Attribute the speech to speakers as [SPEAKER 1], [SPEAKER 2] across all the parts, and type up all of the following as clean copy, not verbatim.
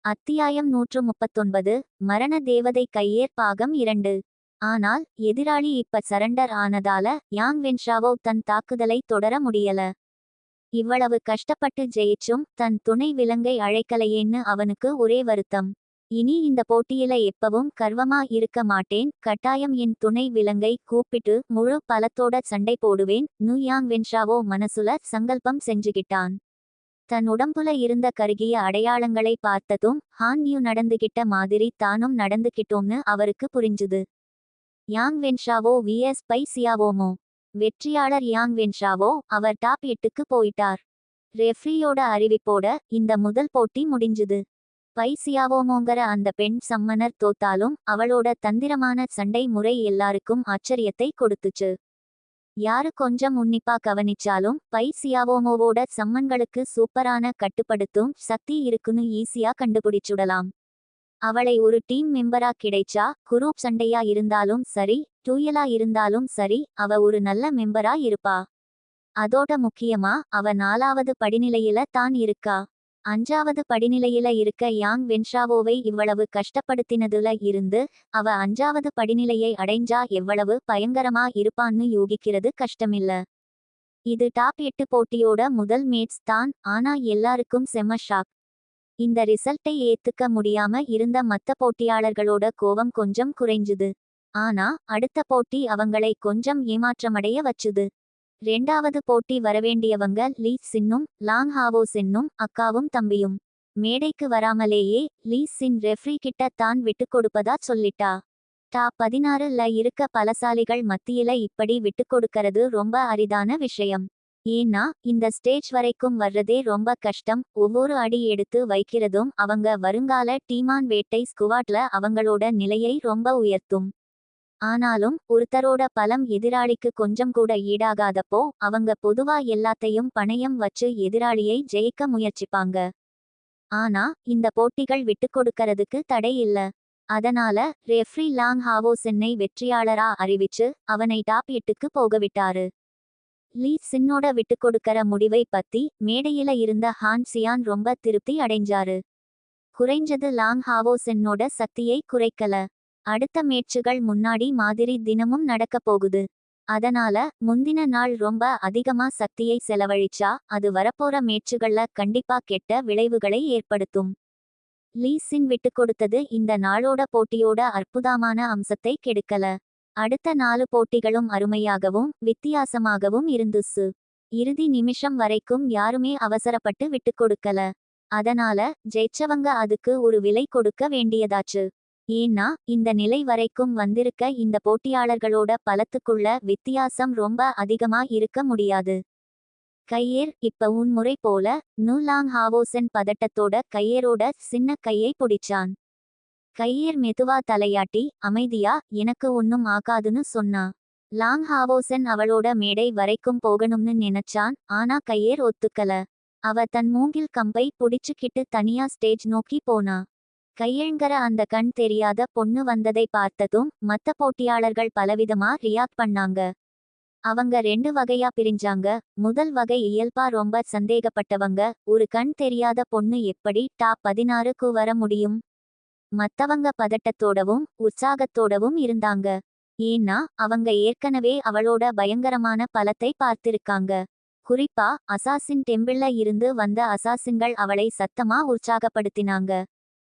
[SPEAKER 1] அத்தியாயம் 139. மரண தேவதை கையேர் பாகம் 2. ஆனால் எதிராளி இப்ப சரண்டர் ஆனதால யாங் வென்ஷாவோ தன் தாக்குதலை தொடர முடியல. இவ்வளவு கஷ்டப்பட்டு ஜெயிச்சும் தன் துணை விலங்கை அழைக்கலையேன்னு அவனுக்கு ஒரே வருத்தம். இனி இந்த போட்டியில எப்பவும் கர்வமா இருக்க மாட்டேன், கட்டாயம் என் துணை விலங்கை கூப்பிட்டு முழு பலத்தோட சண்டை போடுவேன் நு யாங் வென்ஷாவோ மனசுல சங்கல்பம் செஞ்சுகிட்டான். தன் உடம்புல இருந்த கருகிய அடையாளங்களை பார்த்ததும் ஹான் யூ நடந்துகிட்ட மாதிரி தானும் நடந்துகிட்டோம்னு அவருக்கு புரிஞ்சுது. Yang Wenshao vs Bai Xiaomo. வெற்றியாளர் யாங் வென்ஷாவோ. அவர் டாப் 8க்கு போயிட்டார். ரெஃப்ரியோட அறிவிப்போட இந்த முதல் போட்டி முடிஞ்சுது. பை சியாவோமோங்கிற அந்த பெண் சம்மனர் தோத்தாலும் அவளோட தந்திரமான சண்டை முறை எல்லாருக்கும் ஆச்சரியத்தை கொடுத்துச்சு. யாரு கொஞ்சம் உன்னிப்பா கவனிச்சாலும் பை சியாவோமோவோட சம்மன்களுக்கு சூப்பரான கட்டுப்படுத்தும் சக்தி இருக்குன்னு ஈஸியா கண்டுபிடிச்சுடலாம். அவளை ஒரு டீம் மெம்பரா கிடைச்சா, குரூப் சண்டையா இருந்தாலும் சரி, டூயலா இருந்தாலும் சரி, அவ ஒரு நல்ல மெம்பரா இருப்பா. அதோட முக்கியமா அவ 4வது படிநிலையில தான் இருக்கா. 5வது படிநிலையில இருக்க யாங் வென்ஷாவோவை இவ்வளவு கஷ்டப்படுத்தினதுல இருந்து அவ 5வது படிநிலையை அடைஞ்சா எவ்வளவு பயங்கரமா இருப்பான்னு யூகிக்கிறது கஷ்டமில்ல. இது டாப் 8 போட்டியோட முதல் மேட்ச் தான். ஆனா எல்லாருக்கும் செம்ம ஷாக். இந்த ரிசல்ட்டை ஏத்துக்க முடியாம இருந்த மத்த போட்டியாளர்களோட கோவம் கொஞ்சம் குறைஞ்சுது. ஆனா அடுத்த போட்டி அவங்களை கொஞ்சம் ஏமாற்றமடைய வச்சுது. 2வது போட்டி வரவேண்டியவங்க லீ சின்னும் லாங் ஹாவோ சென்னும் அக்காவும் தம்பியும். மேடைக்கு வராமலேயே லீ சின் ரெஃப்ரி கிட்ட தான் விட்டு கொடுப்பதா சொல்லிட்டா. டாப் 16ல இருக்க பலசாலிகள் மத்தியில இப்படி விட்டு கொடுக்கறது ரொம்ப அரிதான விஷயம். ஏன்னா இந்த ஸ்டேஜ் வரைக்கும் வர்றதே ரொம்ப கஷ்டம். ஒவ்வொரு அடி எடுத்து வைக்கிறதும் அவங்க வருங்கால டீமான் வேட்டை ஸ்குவாட்ல அவங்களோட நிலையை ரொம்ப உயர்த்தும். ஆனாலும் ஒருத்தரோட பலம் எதிராளிக்கு கொஞ்சம் கூட ஈடாகாதப்போ அவங்க பொதுவா எல்லாத்தையும் பணயம் வச்சு எதிராளியை ஜெயிக்க முயற்சிப்பாங்க. ஆனா இந்த போட்டிகள் விட்டுக்கொடுக்கறதுக்கு தடை இல்ல. அதனால ரெஃப்ரி லாங் ஹாவோ சென்னை வெற்றியாளரா அறிவிச்சு அவனை டாப் 8க்கு போகவிட்டாரு. லீ சின்னோட விட்டுக்கொடுக்கற முடிவை பத்தி மேடையில இருந்த ஹான் சியான் ரொம்ப திருப்தி அடைஞ்சாரு. குறைஞ்சது லாங் ஹாவோ சென்னோட சக்தியை குறைக்கல. அடுத்த மேட்சுகள் முன்னாடி மாதிரி தினமும் நடக்க போகுது. அதனால முந்தின நாள் ரொம்ப அதிகமா சக்தியை செலவழிச்சா அது வரப்போற மேட்சுகள்ல கண்டிப்பா கெட்ட விளைவுகளை ஏற்படுத்தும். லீ சின் விட்டுக்கொடுத்தது இந்த நாளோட போட்டியோட அற்புதமான அம்சத்தை கெடுக்கல. அடுத்த 4 போட்டிகளும் அருமையாகவும் வித்தியாசமாகவும் இருந்துச்சு. இறுதி நிமிஷம் வரைக்கும் யாருமே அவசரப்பட்டு விட்டுக்கொடுக்கல. அதனால ஜெயிச்சவங்க அதுக்கு ஒரு விலை கொடுக்க வேண்டியதாச்சு. ஏன்னா இந்த நிலை வரைக்கும் வந்திருக்க இந்த போட்டியாளர்களோட பலத்துக்குள்ள வித்தியாசம் ரொம்ப அதிகமா இருக்க முடியாது. கையேர் இப்ப உன் முறை போல நு லாங் ஹாவோசென் பதட்டத்தோட கையேரோட சின்ன கையை பிடிச்சான். கையேர் மெதுவா தலையாட்டி அமைதியா எனக்கு ஒன்னும் ஆகாதுன்னு சொன்னா. லாங் ஹாவோசென் அவளோட மேடை வரைக்கும் போகணும்னு நினைச்சான். ஆனா கையேர் ஒத்துக்கல. அவ தன் மூங்கில் கம்பை புடிச்சுக்கிட்டு தனியா ஸ்டேஜ் நோக்கி போனா. கையேங்கிற அந்த கண் தெரியாத பொண்ணு வந்ததை பார்த்ததும் மத்த போட்டியாளர்கள் பலவிதமா ரியாக்ட் பண்ணாங்க. அவங்க 2 வகையா பிரிஞ்சாங்க. முதல் வகை இயல்பா ரொம்ப சந்தேகப்பட்டவங்க, ஒரு கண் தெரியாத பொண்ணு எப்படி டாப் 16க்கு வர முடியும். மத்தவங்க பதட்டத்தோடவும் உற்சாகத்தோடவும் இருந்தாங்க. ஏன்னா அவங்க ஏற்கனவே அவளோட பயங்கரமான பலத்தை பார்த்திருக்காங்க. குறிப்பா அசாசின் டெம்பிள்ல இருந்து வந்த அசாசின்கள் அவளை சத்தமா உற்சாகப்படுத்தினாங்க.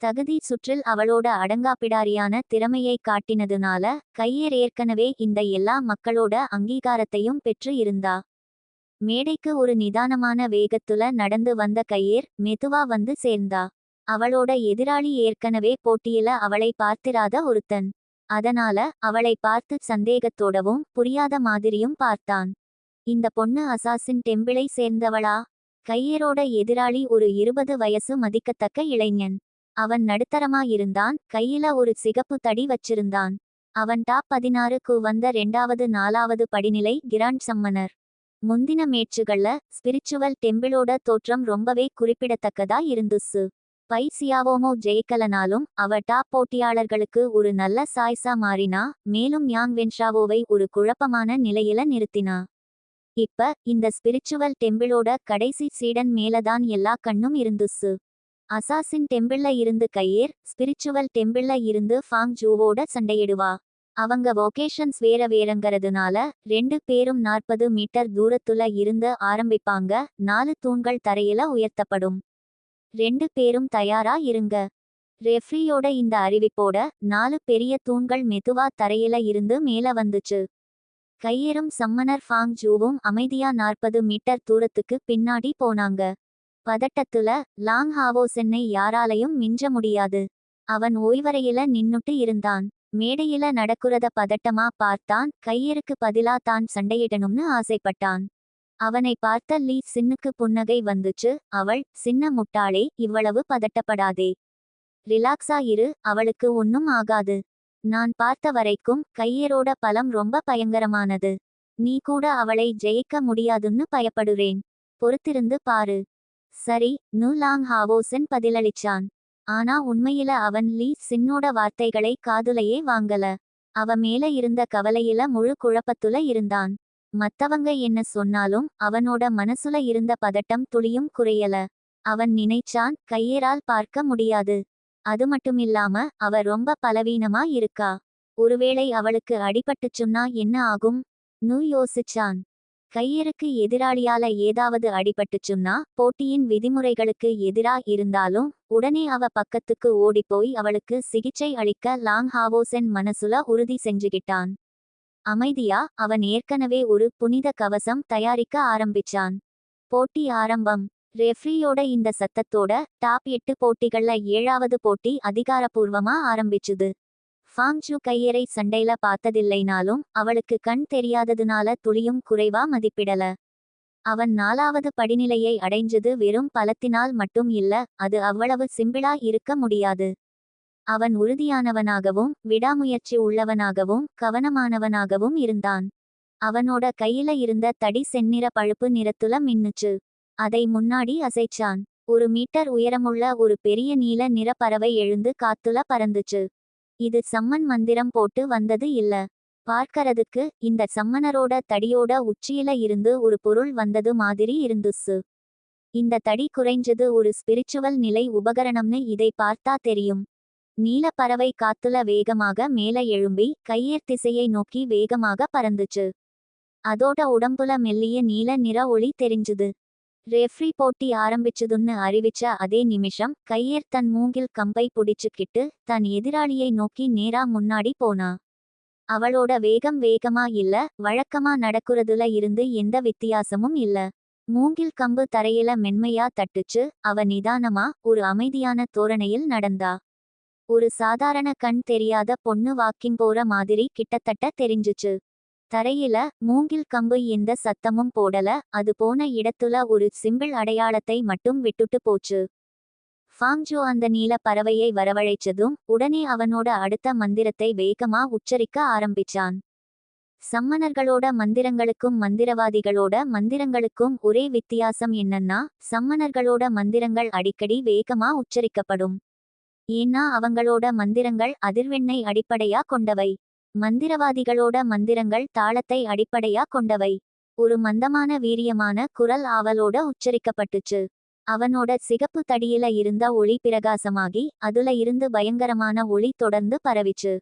[SPEAKER 1] தகுதி சுற்றில் அவளோட அடங்காப்பிடாரியான திறமையை காட்டினதுனால கையேர் ஏற்கனவே இந்த எல்லா மக்களோட அங்கீகாரத்தையும் பெற்று இருந்தா. மேடைக்கு ஒரு நிதானமான வேகத்துல நடந்து வந்த கையேர் மெதுவா வந்து சேர்ந்தா. அவளோட எதிராளி ஏற்கனவே போட்டியில அவளை பார்த்திராத ஒருத்தன். அதனால அவளை பார்த்து சந்தேகத்தோடவும் புரியாத மாதிரியும் பார்த்தான். இந்த பொண்ணு அசாசின் டெம்பிளை சேர்ந்தவளா? கையேரோட எதிராளி ஒரு 20 வயசு மதிக்கத்தக்க இளைஞன். அவன் நடுத்தரமா இருந்தான். கையில ஒரு சிகப்பு தடி வச்சிருந்தான். அவன் டாப் 16க்கு வந்த 2வது 4வது படிநிலை கிராண்ட் சம்மனர். முந்தின மேட்சுகள்ல ஸ்பிரிச்சுவல் டெம்பிளோட தோற்றம் ரொம்பவே குறிப்பிடத்தக்கதா இருந்துச்சு. பை சியாவோமோ ஜெயிக்கலனாலும் அவ டாப் போட்டியாளர்களுக்கு ஒரு நல்ல சாய்ஸா மாறினா. மேலும் யாங் வென்ஷாவோவை ஒரு குழப்பமான நிலையில நிறுத்தினா. இப்ப இந்த ஸ்பிரிச்சுவல் டெம்பிளோட கடைசி சீடன் மேலதான் எல்லா கண்ணும் இருந்துச்சு. அசாசின் டெம்பிள்ல இருந்து கையேர் ஸ்பிரிச்சுவல் டெம்பிள்ல இருந்து ஃபாங் ஜூவோட சண்டையிடுவா. அவங்க வொகேஷன்ஸ் வேறங்கிறதுனால 2 பேரும் 40 மீட்டர் தூரத்துல இருந்து ஆரம்பிப்பாங்க. 4 தூண்கள் தரையில உயர்த்தப்படும். 2 பேரும் தயாரா இருங்க. ரெஃப்ரியோட இந்த அறிவிப்போட 4 பெரிய தூண்கள் மெதுவா தரையில இருந்து மேல வந்துச்சு. கையேறும் சம்மனர் ஃபாங் ஜூவும் அமைதியா 40 மீட்டர் தூரத்துக்கு பின்னாடி போனாங்க. பதட்டத்துல லாங் ஹாவோசென்னை யாராலையும் மிஞ்ச முடியாது. அவன் ஓய்வறையில நின்னுட்டு இருந்தான். மேடையில நடக்குறத பதட்டமா பார்த்தான். கையேருக்கு பதிலா தான் சண்டையிடணும்னு ஆசைப்பட்டான். அவனை பார்த்த லீ சின்னுக்கு புன்னகை வந்துச்சு. அவள், சின்ன முட்டாளே, இவ்வளவு பதட்டப்படாதே. ரிலாக்ஸா இரு, அவளுக்கு ஒன்னும் ஆகாது. நான் பார்த்த வரைக்கும் கையேரோட பலம் ரொம்ப பயங்கரமானது. நீ கூட அவளை ஜெயிக்க முடியாதுன்னு பயப்படுறேன். பொறுத்திருந்து பாரு. சரி, நு லாங் ஹாவோசென் பதிலளிச்சான். ஆனா உண்மையில அவன் லீ சின்னோட வார்த்தைகளை காதுலையே வாங்கல. அவ மேல இருந்த கவலையில முழு குழப்பத்துல இருந்தான். மத்தவங்க என்ன சொன்னாலும் அவனோட மனசுல இருந்த பதட்டம் துளியும் குறையல. அவன் நினைச்சான், கையேரால் பார்க்க முடியாது. அது மட்டுமில்லாம அவ ரொம்ப பலவீனமா இருக்கா. ஒருவேளை அவளுக்கு அடிபட்டுச்சுன்னா என்ன ஆகும்? நு யோசிச்சான். கையேருக்கு எதிராளியால ஏதாவது அடிபட்டுச்சுன்னா போட்டியின் விதிமுறைகளுக்கு எதிரா இருந்தாலும் உடனே அவ பக்கத்துக்கு ஓடிப்போய் அவளுக்கு சிகிச்சை அளிக்க லாங் ஹாவோசென் மனசுல உறுதி செஞ்சுகிட்டான். அமைதியா அவன் ஏற்கனவே ஒரு புனித கவசம் தயாரிக்க ஆரம்பிச்சான். போட்டி ஆரம்பம். ரெஃப்ரியோட இந்த சத்தத்தோட டாப் 8 போட்டிகள்ல 7வது போட்டி அதிகாரப்பூர்வமா ஆரம்பிச்சுது. ஃபாங் ஜூ கையேரை சண்டையில பார்த்ததில்லைனாலும் அவளுக்கு கண் தெரியாததுனால துளியும் குறைவா மதிப்பிடல. அவன் 4வது படிநிலையை அடைஞ்சது வெறும் பலத்தினால் மட்டும் இல்ல, அது அவ்வளவு சிம்பிளா இருக்க முடியாது. அவன் உறுதியானவனாகவும் விடாமுயற்சி உள்ளவனாகவும் கவனமானவனாகவும் இருந்தான். அவனோட கையில இருந்த தடி செந்நிற பழுப்பு நிறத்துல மின்னுச்சு. அதை முன்னாடி அசைச்சான். 1 மீட்டர் உயரமுள்ள ஒரு பெரிய நீல நிற பறவை எழுந்து காத்துல பறந்துச்சு. இது சம்மன் மந்திரம் போட்டு வந்தது இல்ல. பார்க்கறதுக்கு இந்த சம்மனரோட தடியோட உச்சியில இருந்து ஒரு பொருள் வந்தது மாதிரி இருந்துச்சு. இந்த தடி குறைஞ்சது ஒரு ஸ்பிரிச்சுவல் நிலை உபகரணம்னு இதை பார்த்தா தெரியும். நீல பறவை காத்துல வேகமாக மேல எழும்பி கையேர் திசையை நோக்கி வேகமாக பறந்துச்சு. அதோட உடம்புல மெல்லிய நீல நிற ஒளி தெரிஞ்சுது. ரெஃப்ரி போட்டி ஆரம்பிச்சுதுன்னு அறிவிச்ச அதே நிமிஷம் கையேர் தன் மூங்கில் கம்பை புடிச்சுக்கிட்டு தன் எதிராளியை நோக்கி நேரா முன்னாடி போனா. அவளோட வேகம் வேகமா இல்ல, வழக்கமா நடக்குறதுல இருந்து எந்த வித்தியாசமும் இல்ல. மூங்கில் கம்பு தரையில மென்மையா தட்டுச்சு. அவ நிதானமா ஒரு அமைதியான தோரணையில் நடந்தா. ஒரு சாதாரண கண் தெரியாத பொண்ணு வாக்கிங் போற மாதிரி கிட்டத்தட்ட தெரிஞ்சுச்சு. தரையில மூங்கில் கம்பு எந்த சத்தமும் போடல. அது போன இடத்துல ஒரு சிம்பிள் அடையாளத்தை மட்டும் விட்டுட்டு போச்சு. ஃபாங் ஜூ அந்த நீல பறவையை வரவழைச்சதும் உடனே அவனோட அடுத்த மந்திரத்தை வேகமா உச்சரிக்க ஆரம்பிச்சான். சம்மனர்களோட மந்திரங்களுக்கும் மந்திரவாதிகளோட மந்திரங்களுக்கும் ஒரே வித்தியாசம் என்னன்னா, சம்மனர்களோட மந்திரங்கள் அடிக்கடி வேகமா உச்சரிக்கப்படும். ஏன்னா அவங்களோட மந்திரங்கள் அதிர்வெண்ணை அடிப்படையா கொண்டவை. மந்திரவாதிகளோட மந்திரங்கள் தாளத்தை அடிப்படையா கொண்டவை. ஒரு மந்தமான வீரியமான குரல் ஆவலோட உச்சரிக்கப்பட்டுச்சு. அவனோட சிகப்பு தடியில இருந்த ஒளி பிரகாசமாகி அதுல இருந்து பயங்கரமான ஒளி தொடர்ந்து பரவிச்சு.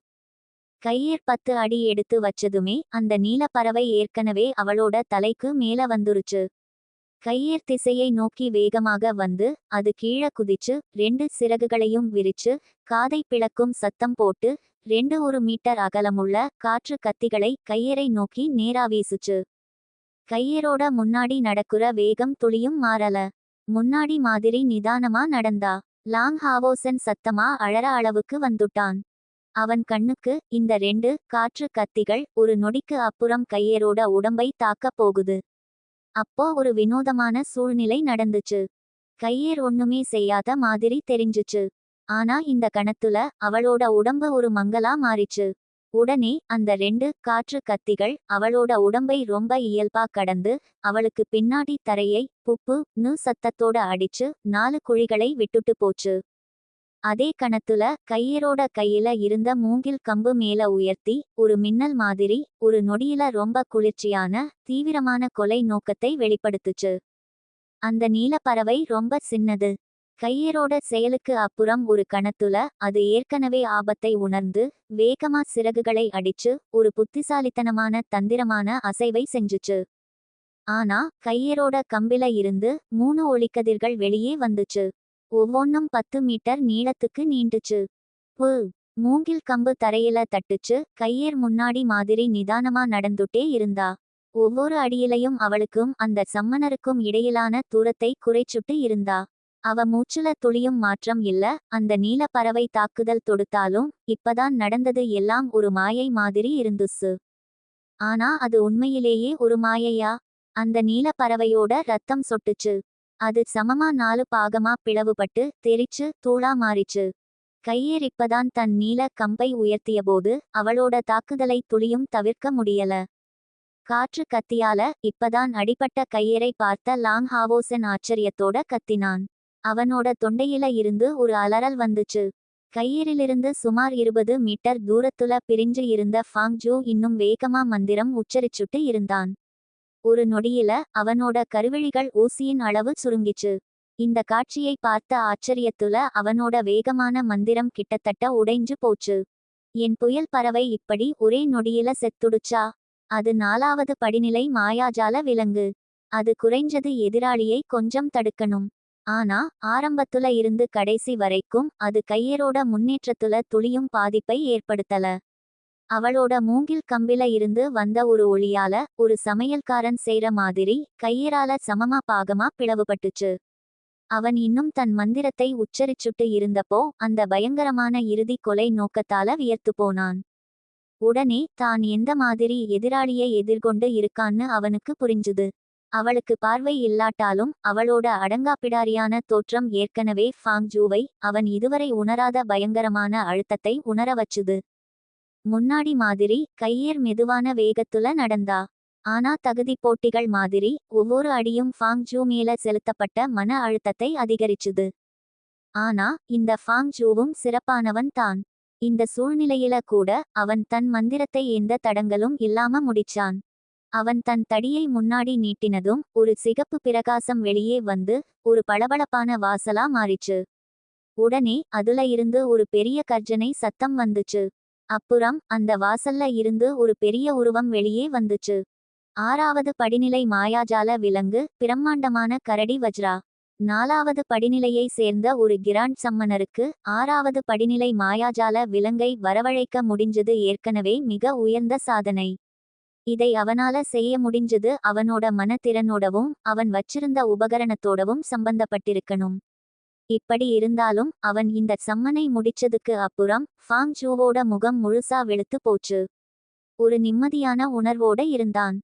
[SPEAKER 1] கையேர் 10 அடி எடுத்து வச்சதுமே அந்த நீல பறவை ஏற்கனவே அவளோட தலைக்கு மேல வந்துருச்சு. கையேர் திசையை நோக்கி வேகமாக வந்து அது கீழ குதிச்சு 2 சிறகுகளையும் விரிச்சு காதை பிளக்கும் சத்தம் போட்டு 1 மீட்டர் அகலமுள்ள காற்று கத்திகளை கையேரை நோக்கி நேரா வீசுச்சு. கையேரோட முன்னாடி நடக்குற வேகம் துளியும் மாறல. முன்னாடி மாதிரி நிதானமா நடந்தா. லாங் ஹாவோசென் சத்தமா அழற அளவுக்கு வந்துட்டான். அவன் கண்ணுக்கு இந்த 2 காற்று கத்திகள் ஒரு நொடிக்கு அப்புறம் கையேரோட உடம்பை தாக்கப் போகுது. அப்போ ஒரு வினோதமான சூழ்நிலை நடந்துச்சு. கையேர் ஒண்ணுமே செய்யாத மாதிரி தெரிஞ்சுச்சு. ஆனா இந்த கணத்துல அவளோட உடம்பு ஒரு மங்கலா மாறிச்சு. உடனே அந்த 2 காற்று கத்திகள் அவளோட உடம்பை ரொம்ப இயல்பா கடந்து அவளுக்கு பின்னாடி தரையை புப்பு நு சத்தத்தோட அடிச்சு 4 குழிகளை விட்டுட்டு போச்சு. அதே கணத்துல கையேரோட கையில இருந்த மூங்கில் கம்பு மேல உயர்த்தி ஒரு மின்னல் மாதிரி ஒரு நொடியில ரொம்ப குளிர்ச்சியான தீவிரமான கொலை நோக்கத்தை வெளிப்படுத்துச்சு. அந்த நீல பறவை ரொம்ப சின்னது. கையரோட செயலுக்கு அப்புறம் ஒரு கணத்துல அது ஏற்கனவே ஆபத்தை உணர்ந்து வேகமா சிறகுகளை அடிச்சு ஒரு புத்திசாலித்தனமான தந்திரமான அசைவை செஞ்சுச்சு. ஆனா கையரோட கம்பில இருந்து 3 ஒளிக்கதிர்கள் வெளியே வந்துச்சு. ஒவ்வொன்னும் 10 மீட்டர் நீளத்துக்கு நீண்டுச்சு. பு மூங்கில் கம்பு தரையில தட்டுச்சு. கையேர் முன்னாடி மாதிரி நிதானமா நடந்துட்டே இருந்தா. ஒவ்வொரு அடியிலையும் அவளுக்கும் அந்த சம்மனருக்கும் இடையிலான தூரத்தை குறைச்சுட்டு இருந்தா. அவ மூச்சுல துளியும் மாற்றம் இல்ல. அந்த நீல பறவை தாக்குதல் தொடுத்தாலும் இப்பதான் நடந்தது எல்லாம் ஒரு மாயை மாதிரி இருந்துச்சு. ஆனா அது உண்மையிலேயே ஒரு மாயையா? அந்த நீல பறவையோட ரத்தம் சொட்டுச்சு. அது சமமா 4 பாகமா பிளவுபட்டு தெரிச்சு தூளா மாறிச்சு. கையேர் இப்பதான் தன் நீல கம்பை உயர்த்தியபோது அவளோட தாக்குதலை துளியும் தவிர்க்க முடியல. காற்று கத்தியால இப்பதான் அடிபட்ட கையரை பார்த்த லாங் ஹாவோசன் ஆச்சரியத்தோட கத்தினான். அவனோட தொண்டையில இருந்து ஒரு அலறல் வந்துச்சு. கையேரிலிருந்து சுமார் 20 மீட்டர் தூரத்துல பிரிஞ்சு இருந்த ஃபாங் ஜூ இன்னும் வேகமா மந்திரம் உச்சரிச்சுட்டு இருந்தான். ஒரு நொடியில அவனோட கருவிழிகள் ஊசியின் அளவு சுருங்கிச்சு. இந்த காட்சியை பார்த்த ஆச்சரியத்துல அவனோட வேகமான மந்திரம் கிட்டத்தட்ட உடைஞ்சு போச்சு. என் புயல் பறவை இப்படி ஒரே நொடியில செத்துடுச்சா? அது 4வது படிநிலை மாயாஜால விலங்கு. அது குறைஞ்சது எதிராளியை கொஞ்சம் தடுக்கணும். ஆனா ஆரம்பத்துல இருந்து கடைசி வரைக்கும் அது கையரோட முன்னேற்றத்துல துளியும் பாதிப்பை ஏற்படுத்தல. அவளோட மூங்கில் கம்பில இருந்து வந்த ஒரு ஒளியால ஒரு சமையல்காரன் செய்ற மாதிரி கையரால சமமா பாகமா பிளவுபட்டுச்சு. அவன் இன்னும் தன் மந்திரத்தை உச்சரிச்சுட்டு இருந்தப்போ அந்த பயங்கரமான இறுதி கொலை நோக்கத்தால வியர்த்து போனான். உடனே தான் எந்த மாதிரி எதிராளியை எதிர்கொண்டு இருக்கான்னு அவனுக்கு புரிஞ்சுது. அவளுக்கு பார்வை இல்லாட்டாலும் அவளோட அடங்காப்பிடாரியான தோற்றம் ஏற்கனவே ஃபாங் ஜூவை அவன் இதுவரை உணராத பயங்கரமான அழுத்தத்தை உணர வச்சுது. முன்னாடி மாதிரி கையேர் மெதுவான வேகத்துல நடந்தா. ஆனா தகுதி போட்டிகள் மாதிரி ஒவ்வொரு அடியும் ஃபாங் ஜூ மேல செலுத்தப்பட்ட மன அழுத்தத்தை அதிகரிச்சுது. ஆனா இந்த ஃபாங் ஜூவும் சிறப்பானவன் தான். இந்த சூழ்நிலையில கூட அவன் தன் மந்திரத்தை எந்த தடங்களும் இல்லாம முடிச்சான். அவன் தன் தடியை முன்னாடி நீட்டினதும் ஒரு சிகப்பு பிரகாசம் வெளியே வந்து ஒரு பளபளப்பான வாசலா மாறிச்சு. உடனே அதுல இருந்து ஒரு பெரிய கர்ஜனை சத்தம் வந்துச்சு. அப்புறம் அந்த வாசல்ல இருந்து ஒரு பெரிய உருவம் வெளியே வந்துச்சு. 6வது படிநிலை மாயாஜால விலங்கு பிரம்மாண்டமான கரடி வஜ்ரா. 4வது படிநிலையை சேர்ந்த ஒரு கிராண்ட் சம்மனருக்கு 6வது படிநிலை மாயாஜால விலங்கை வரவழைக்க முடிஞ்சது ஏற்கனவே மிக உயர்ந்த சாதனை. இதை அவனால செய்ய முடிஞ்சது அவனோட மனத்திறனோடவும் அவன் வச்சிருந்த உபகரணத்தோடவும் சம்பந்தப்பட்டிருக்கணும். இப்படி இருந்தாலும் அவன் இந்த சம்மனை முடிச்சதுக்கு அப்புறம் ஃபாங் ஜூவோட முகம் முழுசா வெளுத்து போச்சு. ஒரு நிம்மதியான உணர்வோட இருந்தான்.